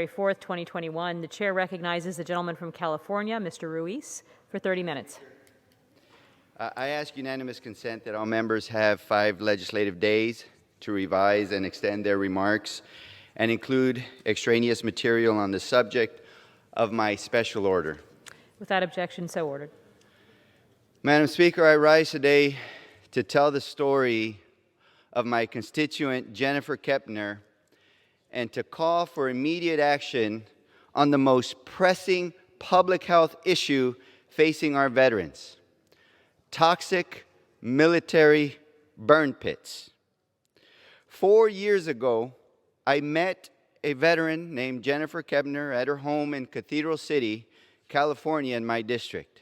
4th, 2021. The chair recognizes the gentleman from California, Mr. Ruiz, for 30 minutes. I ask unanimous consent that all members have 5 legislative days to revise and extend their remarks and include extraneous material on the subject of my special order. Without objection, so ordered. Madam Speaker, I rise today to tell the story of my constituent, Jennifer Kepner, and to call for immediate action on the most pressing public health issue facing our veterans: toxic military burn pits. 4 years ago, I met a veteran named Jennifer Kepner at her home in Cathedral City, California, in my district.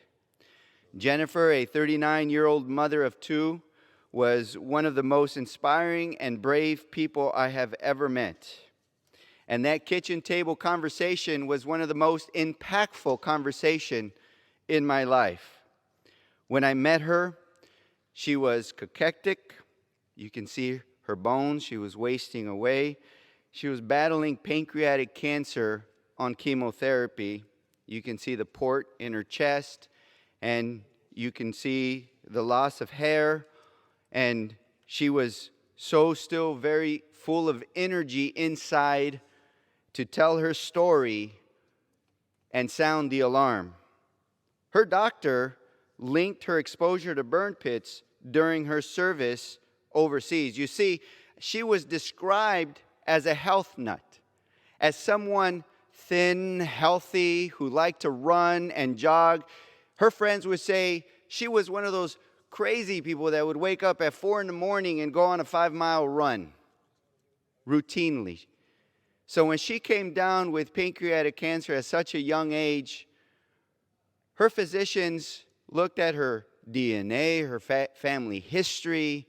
Jennifer, a 39-year-old mother of 2, was one of the most inspiring and brave people I have ever met. And that kitchen table conversation was one of the most impactful conversations in my life. When I met her, she was cachectic. You can see her bones. She was wasting away. She was battling pancreatic cancer on chemotherapy. You can see the port in her chest, and you can see the loss of hair. And she was still very full of energy inside to tell her story and sound the alarm. Her doctor linked her exposure to burn pits during her service overseas. You see, she was described as a health nut, as someone thin, healthy, who liked to run and jog. Her friends would say she was one of those crazy people that would wake up at 4 in the morning and go on a 5-mile run routinely. So when she came down with pancreatic cancer at such a young age, her physicians looked at her DNA, her family history,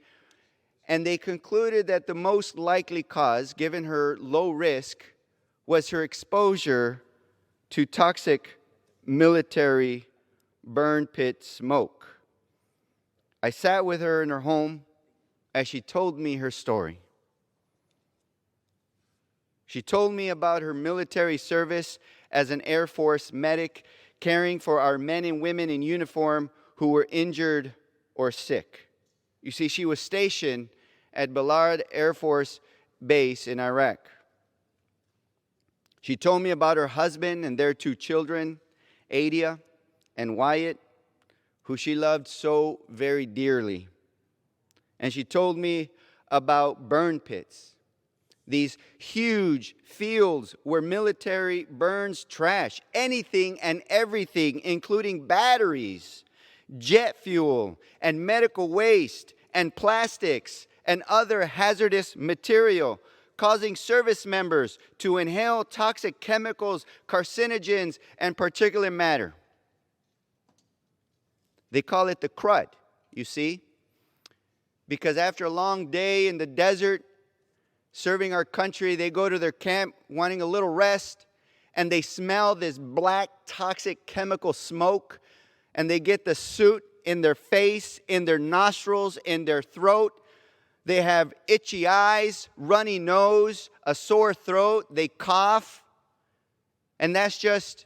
and they concluded that the most likely cause, given her low risk, was her exposure to toxic military burn pit smoke. I sat with her in her home as she told me her story. She told me about her military service as an Air Force medic, caring for our men and women in uniform who were injured or sick. You see, she was stationed at Balad Air Force Base in Iraq. She told me about her husband and their 2 children, Adia and Wyatt, who she loved so very dearly. And she told me about burn pits, these huge fields where military burns trash, anything and everything, including batteries, jet fuel, and medical waste, and plastics, and other hazardous material, causing service members to inhale toxic chemicals, carcinogens, and particulate matter. They call it the crud, you see, because after a long day in the desert, serving our country, they go to their camp wanting a little rest, and they smell this black toxic chemical smoke, and they get the soot in their face, in their nostrils, in their throat. They have itchy eyes, runny nose, a sore throat, they cough, and that's just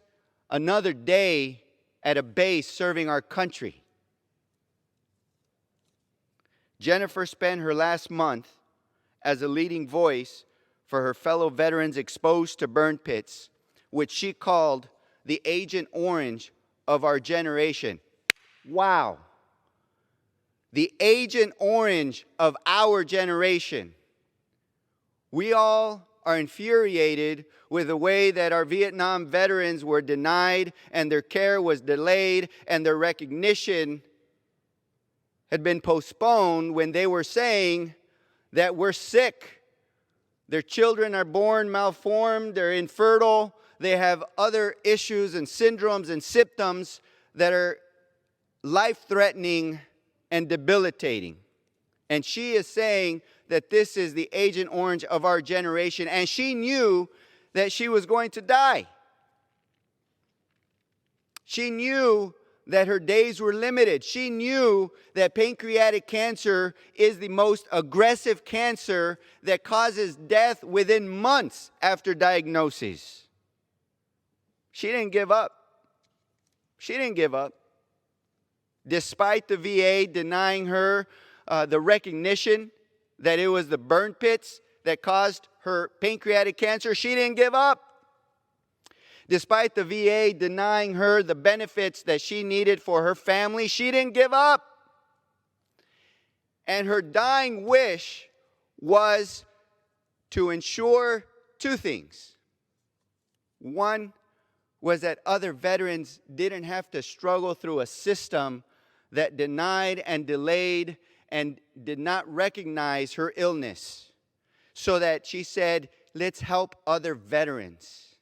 another day at a base serving our country. Jennifer spent her last month as a leading voice for her fellow veterans exposed to burn pits, which she called the Agent Orange of our generation. Wow. The Agent Orange of our generation. We all are infuriated with the way that our Vietnam veterans were denied and their care was delayed and their recognition had been postponed when they were saying that we're sick. Their children are born malformed, they're infertile, they have other issues and syndromes and symptoms that are life-threatening and debilitating. And she is saying that this is the Agent Orange of our generation, and she knew that she was going to die. She knew that her days were limited. She knew that pancreatic cancer is the most aggressive cancer that causes death within months after diagnosis. She didn't give up. She didn't give up. Despite the VA denying her the recognition that it was the burn pits that caused her pancreatic cancer, she didn't give up. Despite the VA denying her the benefits that she needed for her family, she didn't give up. And her dying wish was to ensure two things. One was that other veterans didn't have to struggle through a system that denied and delayed and did not recognize her illness. So that she said, let's help other veterans.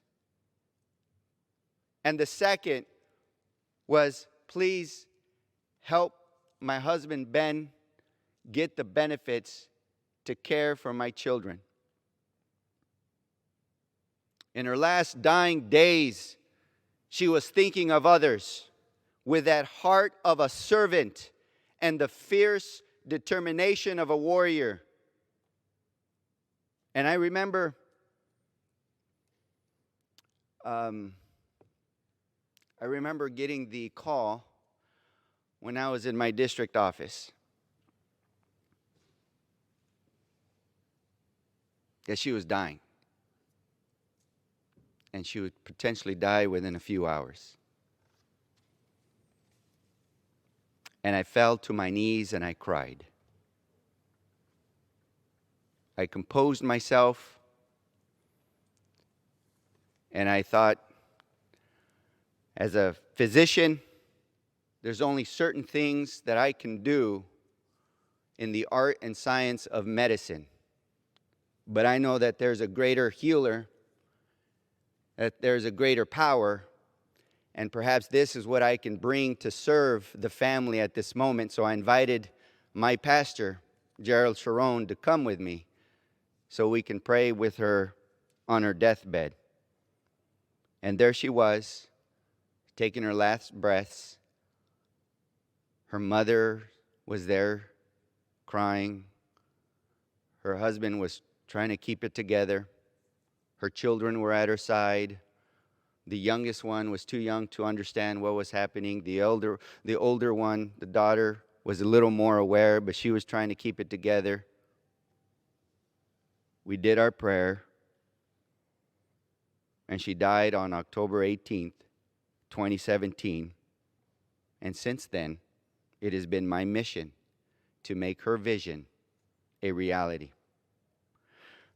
And the second was, please help my husband Ben get the benefits to care for my children. In her last dying days, she was thinking of others with that heart of a servant and the fierce determination of a warrior. And I remember getting the call when I was in my district office that she was dying. And she would potentially die within a few hours. And I fell to my knees and I cried. I composed myself and I thought, as a physician, there's only certain things that I can do in the art and science of medicine. But I know that there's a greater healer, that there's a greater power, and perhaps this is what I can bring to serve the family at this moment. So I invited my pastor, Gerald Sharon, to come with me so we can pray with her on her deathbed. And there she was, taking her last breaths. Her mother was there crying. Her husband was trying to keep it together. Her children were at her side. The youngest one was too young to understand what was happening. The older one, the daughter, was a little more aware, but she was trying to keep it together. We did our prayer, and she died on October 18th, 2017. And since then, it has been my mission to make her vision a reality.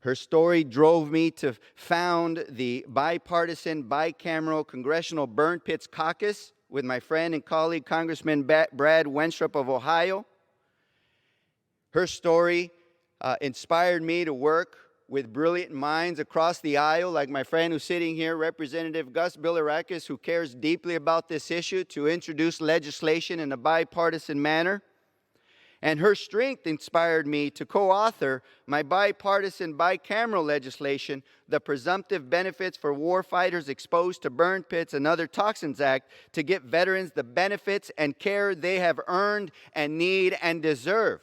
Her story drove me to found the bipartisan, bicameral Congressional Burn Pits Caucus with my friend and colleague, Congressman Brad Wenstrup of Ohio. Her story inspired me to work with brilliant minds across the aisle, like my friend who's sitting here, Representative Gus Bilirakis, who cares deeply about this issue, to introduce legislation in a bipartisan manner. And her strength inspired me to co-author my bipartisan, bicameral legislation, the Presumptive Benefits for Warfighters Exposed to Burn Pits and Other Toxins Act, to get veterans the benefits and care they have earned and need and deserve.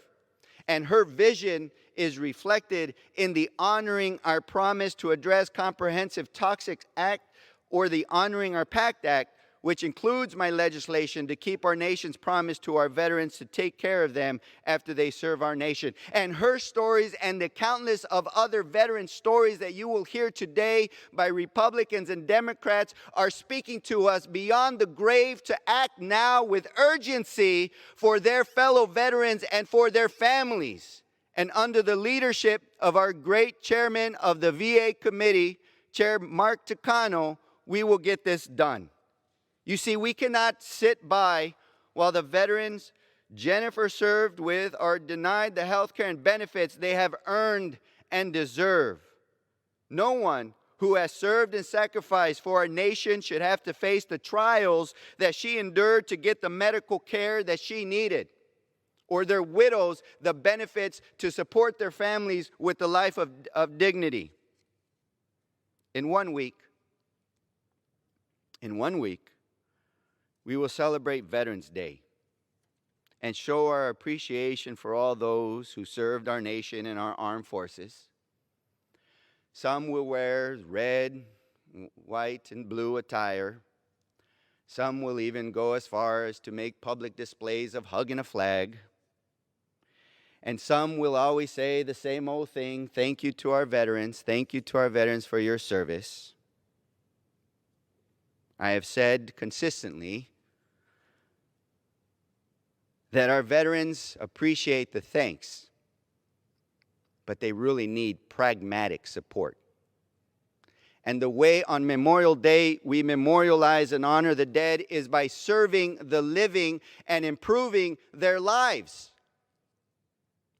And her vision is reflected in the Honoring Our Promise to Address Comprehensive Toxics Act, or the Honoring Our Pact Act, which includes my legislation to keep our nation's promise to our veterans to take care of them after they serve our nation. And her stories and the countless of other veteran stories that you will hear today by Republicans and Democrats are speaking to us beyond the grave to act now with urgency for their fellow veterans and for their families. And under the leadership of our great chairman of the VA committee, Chair Mark Takano, we will get this done. You see, we cannot sit by while the veterans Jennifer served with are denied the health care and benefits they have earned and deserve. No one who has served and sacrificed for our nation should have to face the trials that she endured to get the medical care that she needed, or their widows the benefits to support their families with the life of dignity. In one week, we will celebrate Veterans Day and show our appreciation for all those who served our nation in our armed forces. Some will wear red, white and blue attire. Some will even go as far as to make public displays of hugging a flag. And some will always say the same old thing, thank you to our veterans, thank you to our veterans for your service. I have said consistently that our veterans appreciate the thanks, but they really need pragmatic support. And the way on Memorial Day we memorialize and honor the dead is by serving the living and improving their lives.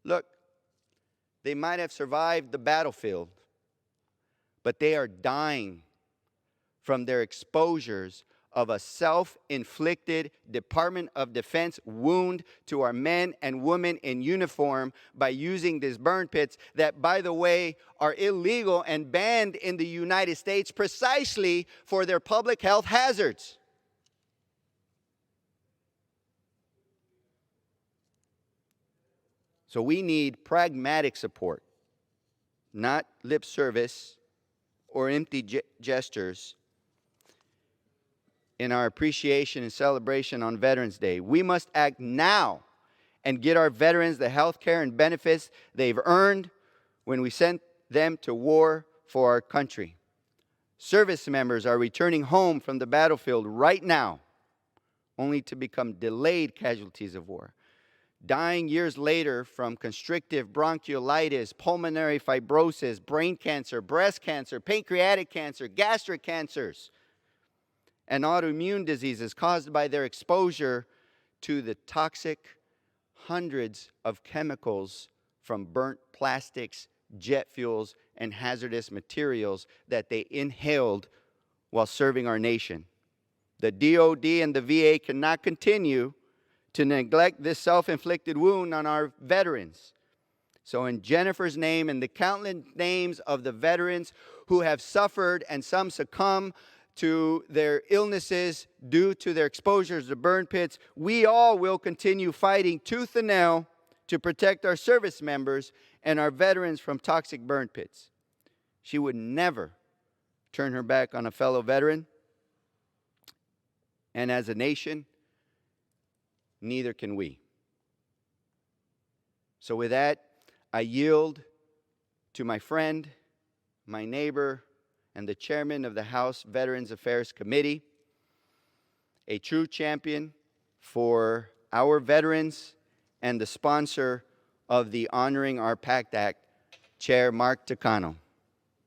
Look, they might have survived the battlefield, but they are dying from their exposures of a self-inflicted Department of Defense wound to our men and women in uniform by using these burn pits that, by the way, are illegal and banned in the United States precisely for their public health hazards. So we need pragmatic support, not lip service or empty gestures in our appreciation and celebration on Veterans Day. We must act now and get our veterans the health care and benefits they've earned when we sent them to war for our country. Service members are returning home from the battlefield right now, only to become delayed casualties of war, dying years later from constrictive bronchiolitis, pulmonary fibrosis, brain cancer, breast cancer, pancreatic cancer, gastric cancers, and autoimmune diseases caused by their exposure to the toxic hundreds of chemicals from burnt plastics, jet fuels, and hazardous materials that they inhaled while serving our nation. The DOD and the VA cannot continue to neglect this self-inflicted wound on our veterans. So in Jennifer's name and the countless names of the veterans who have suffered and some succumb to their illnesses due to their exposures to burn pits, we all will continue fighting tooth and nail to protect our service members and our veterans from toxic burn pits. She would never turn her back on a fellow veteran. And as a nation, neither can we. So with that, I yield to my friend, my neighbor, and the chairman of the House Veterans Affairs Committee, a true champion for our veterans and the sponsor of the Honoring Our Pact Act, Chair Mark Takano.